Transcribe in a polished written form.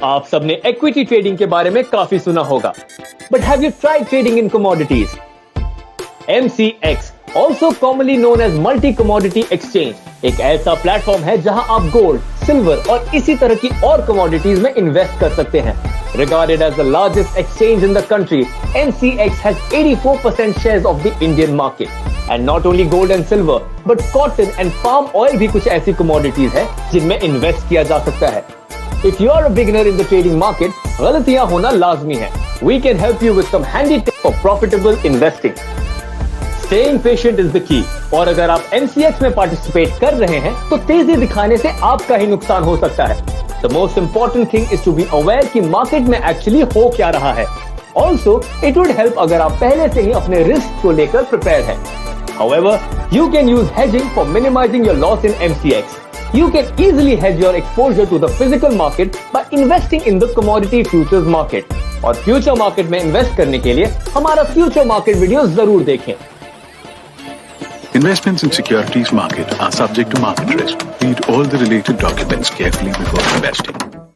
आप सबने equity trading के बारे में काफी सुना होगा, but have you tried trading in commodities? MCX, also commonly known as multi commodity exchange, एक ऐसा प्लेटफॉर्म है जहां आप गोल्ड, सिल्वर और इसी तरह की और कमोडिटीज में इन्वेस्ट कर सकते हैं। Regarded as the largest exchange in the country, MCX has 84% shares of the Indian market. And not only gold and silver, but cotton and palm oil भी कुछ ऐसी commodities है जिनमें इन्वेस्ट किया जा सकता है। If you are a beginner in the trading market, गलतियां होना लाजमी है। We can help you with some handy tips for profitable investing. Staying patient is the key. और अगर आप MCX में पार्टिसिपेट कर रहे हैं, तो तेजी दिखाने से आपका ही नुकसान हो सकता है। The most important thing is to be aware कि मार्केट में एक्चुअली हो क्या रहा है। Also, it would help अगर आप पहले से ही अपने रिस्क को लेकर प्रिपेयर हैं। However, you can use hedging for minimizing your loss in MCX. You can easily hedge your exposure to the physical market by investing in the commodity futures market. और future market में invest करने के लिए हमारा future market video जरूर देखें। Investments in securities market are subject to market risk. Read all the related documents carefully before investing.